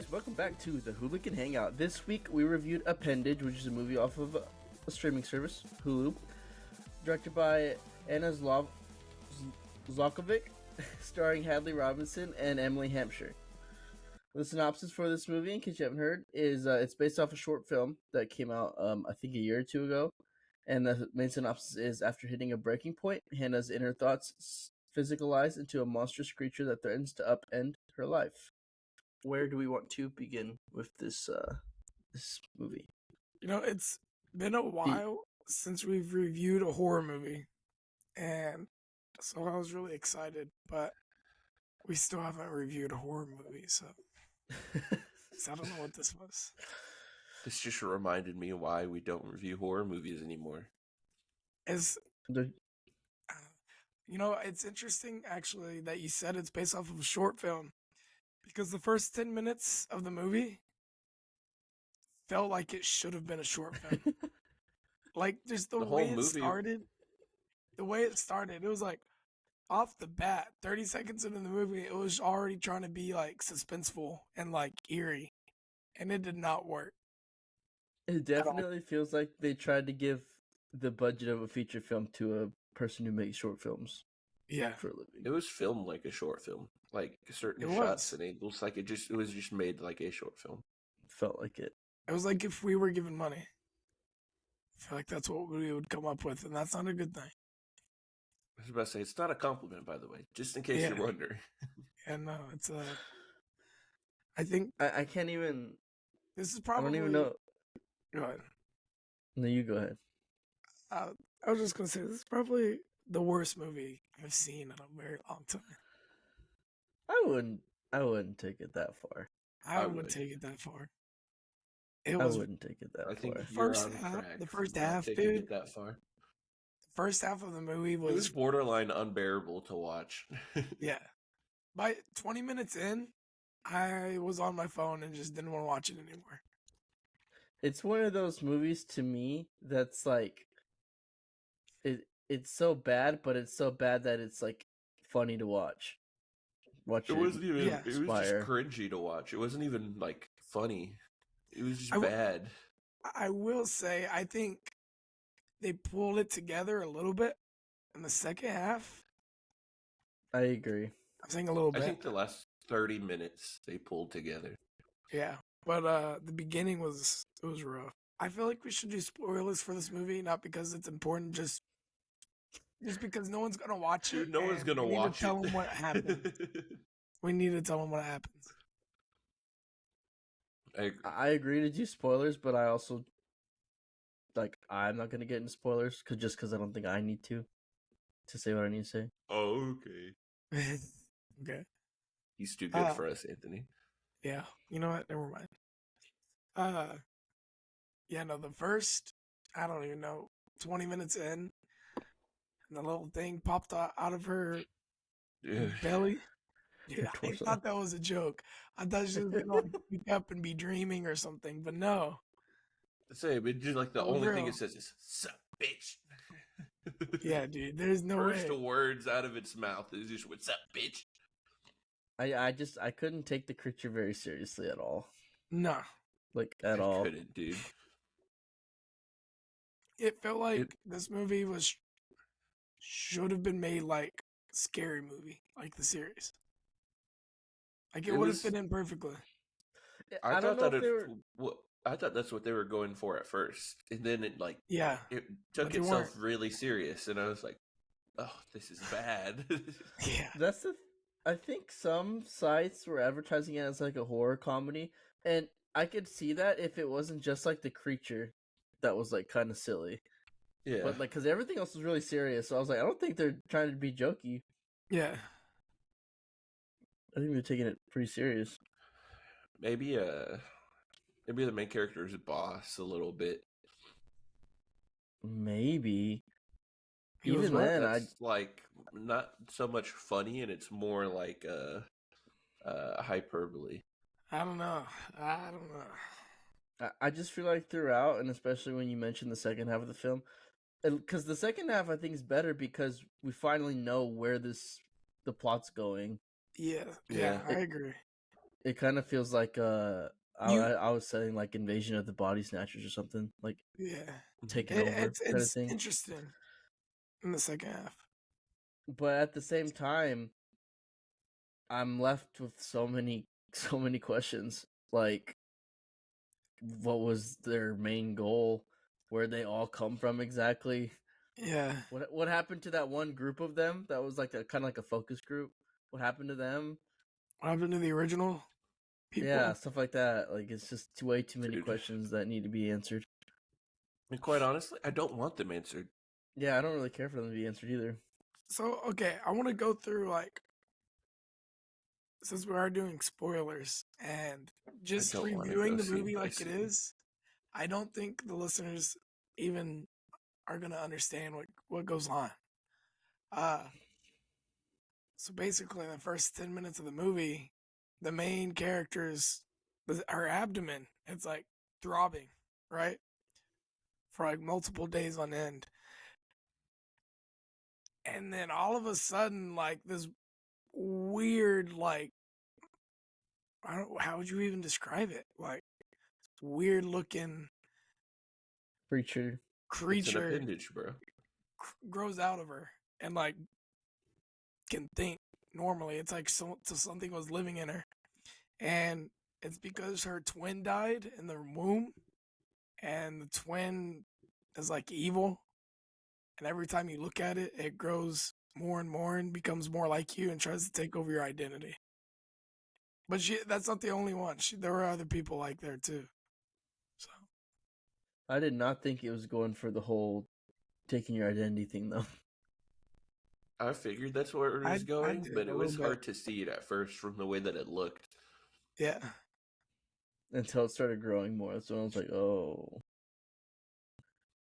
guys, welcome back to the Hooligan Hangout. This week we reviewed Appendage, which is a movie off of a streaming service, Hulu, directed by Anna Zlokovic, starring Hadley Robinson and Emily Hampshire. The synopsis for this movie, in case you haven't heard, is it's based off a short film that came out, I think, a year or two ago. And the main synopsis is, after hitting a breaking point, Hannah's inner thoughts physicalize into a monstrous creature that threatens to upend her life. Where do we want to begin with this movie? You know, it's been a while since we've reviewed a horror movie, and so I was really excited, but we still haven't reviewed a horror movie, so I don't know what this was. This just reminded me why we don't review horror movies anymore. You know, it's interesting, actually, that you said it's based off of a short film, because the first 10 minutes of the movie felt like it should have been a short film. Like, just the way it started, it was like, off the bat, 30 seconds into the movie, it was already trying to be, like, suspenseful and, like, eerie, and it did not work. It definitely feels like they tried to give the budget of a feature film to a person who makes short films. Yeah, for a living. It was filmed like a short film, like certain shots and angles. Like it was just made like a short film. Felt like it. It was like if we were given money. I feel like that's what we would come up with, and that's not a good thing. I was about to say, it's not a compliment, by the way, just in case you're wondering. Yeah, no, it's I think I can't even. This is probably. I don't even know. Go ahead. No, you go ahead. I was just gonna say, this is probably the worst movie I've seen in a very long time. I wouldn't take it that far. I would take it that far. I wouldn't take it that far. I think the first half, dude. That far. The first half of the movie was. It was borderline unbearable to watch. Yeah. By 20 minutes in, I was on my phone and just didn't want to watch it anymore. It's one of those movies to me that's like, it's so bad, but it's so bad that it's like funny to watch. It wasn't even. It was just cringy to watch. It wasn't even like funny. It was just bad. I will say, I think they pulled it together a little bit in the second half. I agree. I'm saying a little bit. I think the last 30 minutes they pulled together. Yeah, but the beginning was rough. I feel like we should do spoilers for this movie, not because it's important, just because no one's gonna watch it. No one's gonna watch it. Tell them what happened. We need to tell them what happens. I agree to do spoilers, but I also I'm not gonna get into spoilers because I don't think I need to say what I need to say. Oh, okay. Okay. He's too good for us, Anthony. Yeah. You know what? Never mind. Yeah. No. The first, I don't even know, 20 minutes in, and the little thing popped out of her belly. Yeah, I thought that was a joke. I thought she was gonna wake up and be dreaming or something, but no. Say, but just like the only thing it says is "sup, bitch." Yeah, dude. There's no First words out of its mouth is just "what's up, bitch." I couldn't take the creature very seriously at all. No, like at all. Couldn't, dude. It felt like this movie should have been made like Scary Movie, like the series. Like it would have fit in perfectly. I thought that's what they were going for at first, and then it it took itself really serious, and I was like, "Oh, this is bad." Yeah, I think some sites were advertising it as like a horror comedy, and I could see that if it wasn't just like the creature that was like kind of silly. Yeah, but like because everything else was really serious, so I was like, I don't think they're trying to be jokey. Yeah. I think they're taking it pretty serious. Maybe the main character is a boss a little bit. Maybe. Even then, I'd like not so much funny, and it's more like hyperbole. I don't know. I just feel like throughout, and especially when you mentioned the second half of the film, because the second half I think is better because we finally know where the plot's going. Yeah, I agree. It kind of feels like I was saying like Invasion of the Body Snatchers or something, like taking over kind of thing. It's interesting in the second half, but at the same time, I'm left with so many questions. Like, what was their main goal? Where they all come from exactly? Yeah. What happened to that one group of them? That was like a kind of like a focus group. What happened to them? What happened to the original people? Yeah, stuff like that. Like, it's just way too many questions that need to be answered. And quite honestly, I don't want them answered. Yeah, I don't really care for them to be answered either. So, okay, I want to go through, like, since we are doing spoilers and just reviewing the movie like it is, I don't think the listeners even are going to understand what goes on. So basically, in the first 10 minutes of the movie, the main characters, her abdomen, it's like throbbing, right? For like multiple days on end. And then all of a sudden, like this weird, like, I don't, how would you even describe it? Like, weird looking creature. It's an appendage, bro. Grows out of her and like can think normally. It's like something was living in her, and it's because her twin died in the womb, and the twin is like evil, and every time you look at it, it grows more and more and becomes more like you and tries to take over your identity. But that's not the only one. There were other people like there too. So I did not think it was going for the whole taking your identity thing, though. I figured that's where it was going, but it was hard to see it at first from the way that it looked. Yeah. Until it started growing more. That's when I was like, oh.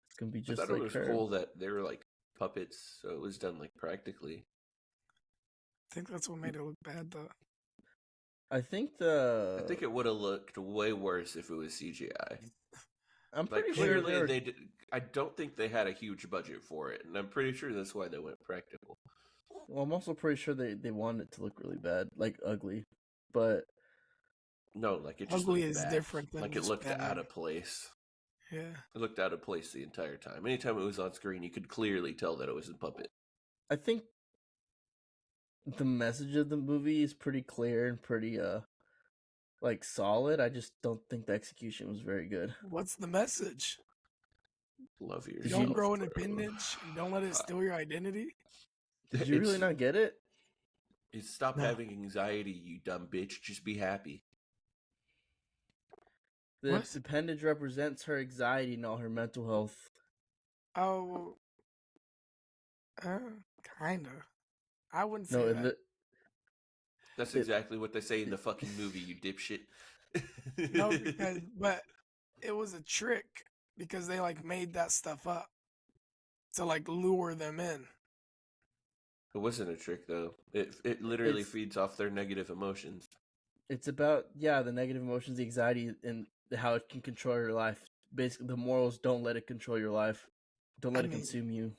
It's going to be just like her. I thought it was cool that they were like puppets, so it was done like practically. I think that's what made it look bad, though. I think it would have looked way worse if it was CGI. I'm pretty sure they did. I don't think they had a huge budget for it, and I'm pretty sure that's why they went practical. Well, I'm also pretty sure they wanted it to look really bad, like ugly, but no, like it just ugly is bad. Different than like it looked bad. Out of place. Yeah, it looked out of place the entire time. Anytime it was on screen, you could clearly tell that it was a puppet. I think the message of the movie is pretty clear and pretty like solid. I just don't think the execution was very good. What's the message? Love yourself. Don't grow an appendage and don't let it steal your identity. Did you really not get it? Stop having anxiety, you dumb bitch. Just be happy. The appendage represents her anxiety, not her mental health. Oh, kind of. I wouldn't say that. That's exactly what they say in the fucking movie, you dipshit. No, but it was a trick because they like made that stuff up to like lure them in. It wasn't a trick though. It literally feeds off their negative emotions. It's about the negative emotions, the anxiety, and how it can control your life. Basically, the morals: don't let it control your life. Don't let it consume you.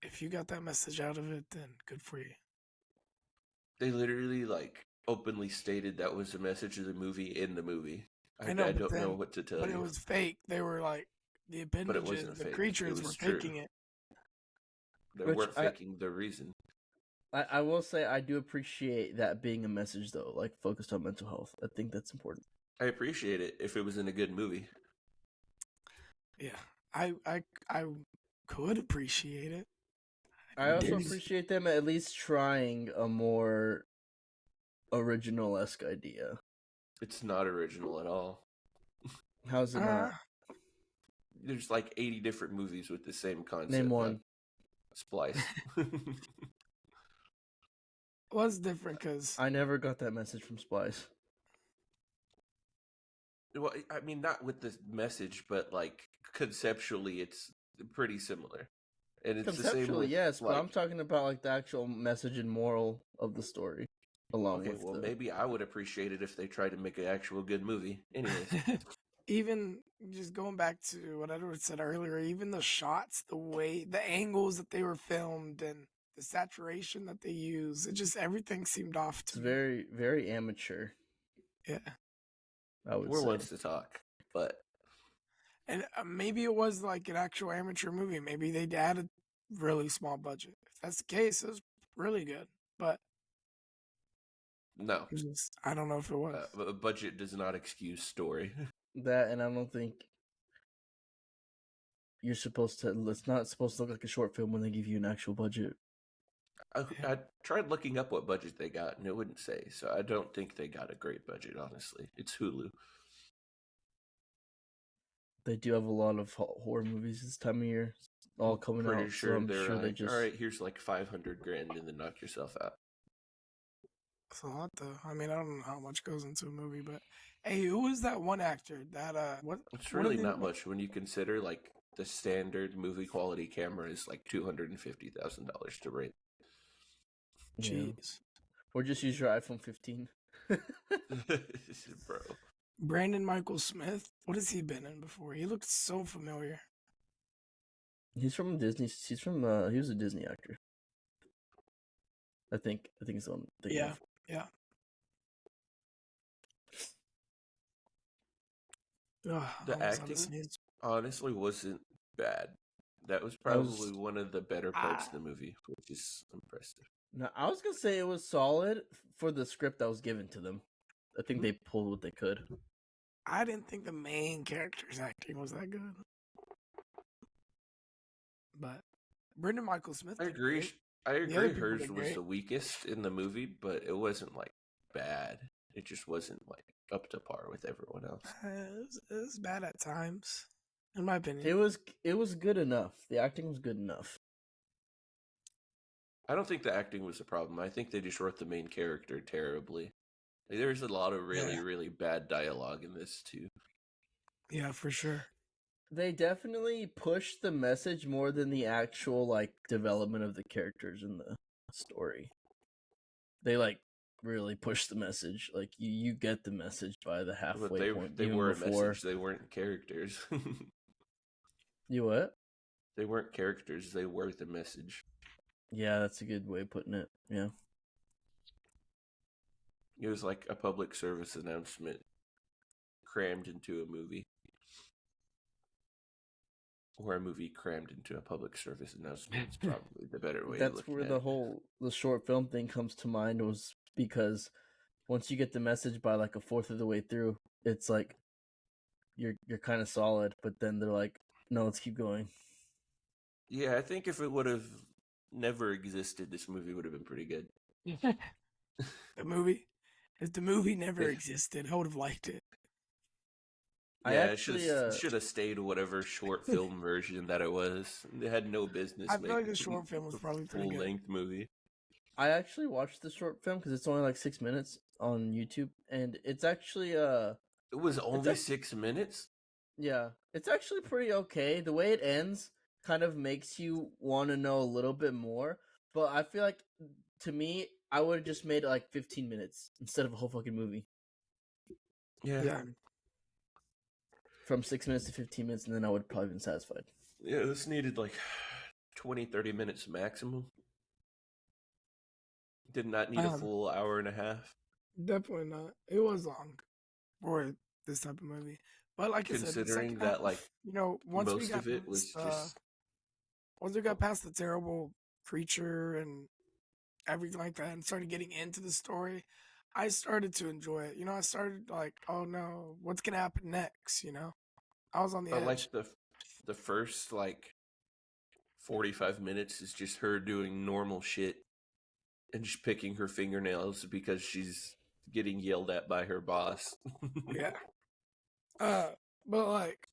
If you got that message out of it, then good for you. They literally like openly stated that was the message of the movie in the movie. I don't know what to tell you. But it was fake. They were like the appendages, the creatures were faking it. They weren't faking the reason. I will say I do appreciate that being a message though, like focused on mental health. I think that's important. I appreciate it if it was in a good movie. Yeah, I could appreciate it. I also appreciate them at least trying a more original-esque idea. It's not original at all. How's it not? There's like 80 different movies with the same concept. Name one. Splice. Was different because I never got that message from Splice. Well, I mean, not with the message, but like conceptually, it's pretty similar. And it's conceptually, the same with, yes, but I'm talking about like the actual message and moral of the story. Maybe I would appreciate it if they tried to make an actual good movie. Anyways, even just going back to what Edward said earlier, even the shots, the way, the angles that they were filmed, and the saturation that they use, it just everything seemed off to me. It's very, very amateur. Yeah. We're ones to talk, but and maybe it was like an actual amateur movie. Maybe they had a really small budget. If that's the case, it was really good. But no, I don't know if it was. A budget does not excuse story. That, and I don't think you're supposed to. It's not supposed to look like a short film when they give you an actual budget. I tried looking up what budget they got, and it wouldn't say. So I don't think they got a great budget. Honestly, it's Hulu. They do have a lot of horror movies this time of year, all coming out. Sure, so I'm sure they just all right. Here's like $500,000, and then knock yourself out. It's a lot, though. I mean, I don't know how much goes into a movie, but hey, who was that one actor? That what? It's really not much when you consider like the standard movie quality camera is like $250,000 to rent. Jeez, or just use your iPhone 15. Bro. Brandon Michael Smith. What has he been in before? He looked so familiar. He's from Disney. He was a Disney actor. I think it's on. Yeah. The acting honestly wasn't bad. That was probably one of the better parts of the movie, which is impressive. No, I was gonna say it was solid for the script that was given to them. I think they pulled what they could. I didn't think the main character's acting was that good. But Brendan Michael Smith. I agree. Hers was the weakest in the movie, but it wasn't like bad. It just wasn't like up to par with everyone else. It was bad at times, in my opinion. It was good enough. The acting was good enough. I don't think the acting was a problem. I think they just wrote the main character terribly. Like, there's a lot of really bad dialogue in this too. Yeah, for sure. They definitely pushed the message more than the actual like development of the characters in the story. They like really pushed the message. Like you get the message by the halfway point. They were a message. They weren't characters. You what? They weren't characters. They were the message. Yeah, that's a good way of putting it. Yeah. It was like a public service announcement crammed into a movie. Or a movie crammed into a public service announcement. It's probably the better way. That's where the short film thing comes to mind, was because once you get the message by like a fourth of the way through, it's like you're kind of solid, but then they're like, no, let's keep going. Yeah, I think if it would have never existed, this movie would have been pretty good. The movie? If the movie never existed, I would have liked it. Yeah, it should have stayed whatever short film version that it was. They had no business. I feel like the short film was probably pretty good. Full-length movie. I actually watched the short film because it's only like 6 minutes on YouTube, and it's actually It was only 6 minutes? Yeah, it's actually pretty okay. The way it ends kind of makes you want to know a little bit more, but I feel like, to me, I would have just made it like 15 minutes instead of a whole fucking movie. Yeah. From 6 minutes to 15 minutes, and then I would have probably been satisfied. Yeah, this needed like 20, 30 minutes maximum. Did not need a full hour and a half. Definitely not. It was long for this type of movie. But like I said, considering that like once most of it was just once we got past the terrible creature and everything like that and started getting into the story, I started to enjoy it. I started like, oh no, what's gonna happen next? I was on the edge. Like the first like 45 minutes is just her doing normal shit and just picking her fingernails because she's getting yelled at by her boss. Yeah. But like,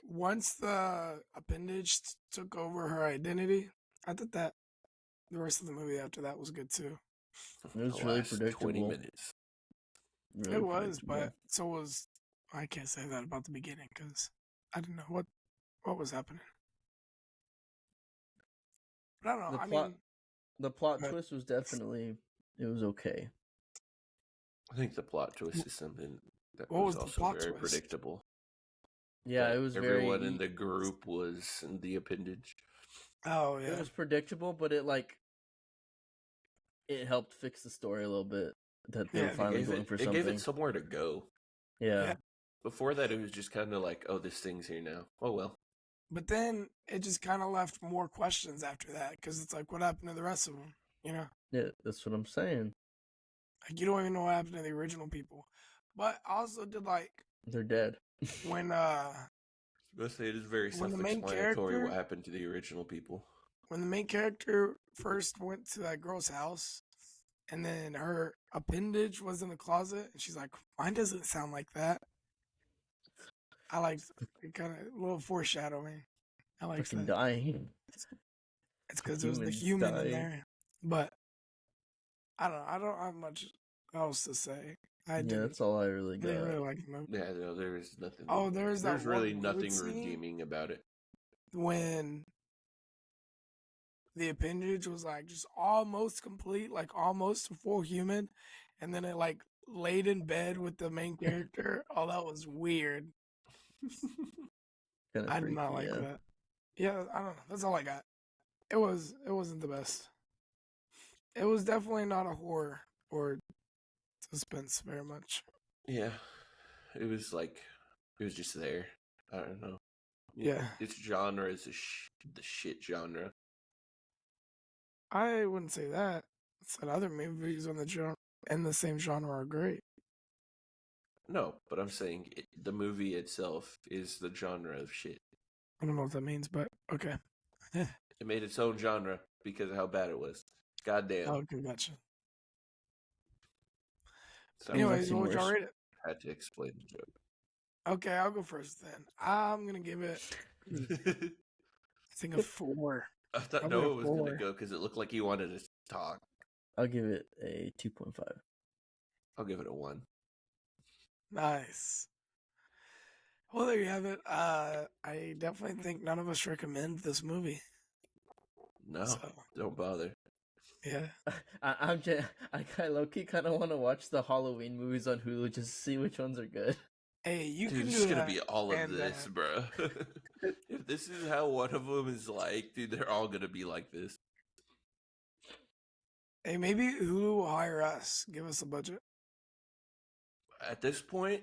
once the appendage took over her identity, I thought that the rest of the movie after that was good too. It was really predictable. 20 minutes. Really it was, but so was. I can't say that about the beginning because I didn't know what was happening. But I don't know. The plot twist was definitely, it was okay. I think the plot twist is something that was also very predictable. Yeah, it was everyone in the group was in the appendage. Oh yeah, it was predictable, but it like it helped fix the story a little bit. That they Yeah, were it finally going for it something. gave it somewhere to go. Yeah. Yeah. Before that, it was just kind of like, oh, this thing's here now. Oh well. But then it just kind of left more questions after that because it's like, what happened to the rest of them? You know, Yeah, that's what I'm saying. like you don't even know what happened to the original people. But I also did like They're dead. when Let's say it is very When the main self-explanatory what character- happened to the original people. when the main character first went to that girl's house, and then her appendage was in the closet, and she's like, "Mine doesn't sound like that." I like it, kind of a little foreshadowing. I like Fucking that. dying. It's because it was the Humans human in dying. there. But I don't know. I don't have much else to say. I Yeah, didn't, that's all I really I didn't got. really like the movie. Yeah, no, there is nothing. Oh, there's that really one weird nothing scene redeeming about it. when the appendage was like just almost complete, like almost a full human, and then it like laid in bed with the main character. Oh, that was weird. Kind of I did freaky. not like Yeah. that. Yeah, I don't know. That's all I got. It wasn't the best. It was definitely not a horror or suspense very much. Yeah, it was just there. I don't know. Yeah. Its genre is the shit genre. I wouldn't say that. I said other movies in the same genre are great. No, but I'm saying the movie itself is the genre of shit. I don't know what that means, but okay. It made its own genre because of how bad it was. Goddamn. Okay, gotcha. So Anyways, seen what would y'all worse. rate it? I had to explain the joke. Okay, I'll go first then. I'm gonna give it, I think, a 4. I thought I'll Noah give it was a going to 4. go because it looked like he wanted to talk. I'll give it a 2.5. I'll give it a 1. Nice. Well, there you have it. I definitely think none of us recommend this movie. No, So, don't bother. yeah. I low-key kind of want to watch the Halloween movies on Hulu just to see which ones are good. Hey, you Dude, can it's do gonna that. be all of and, this, bro. If this is how one of them is like, dude, they're all gonna be like this. Hey, maybe Hulu will hire us. Give us a budget. At this point,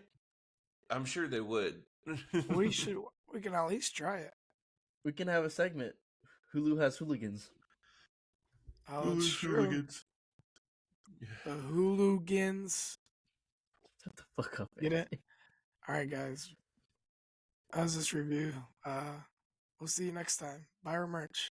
I'm sure they would. We can at least try it. We can have a segment. Hulu has hooligans. Oh, that's true. The Hooligans. Shut the fuck up. Get it? Anthony. All right, guys. That was this review. We'll see you next time. Buy our merch.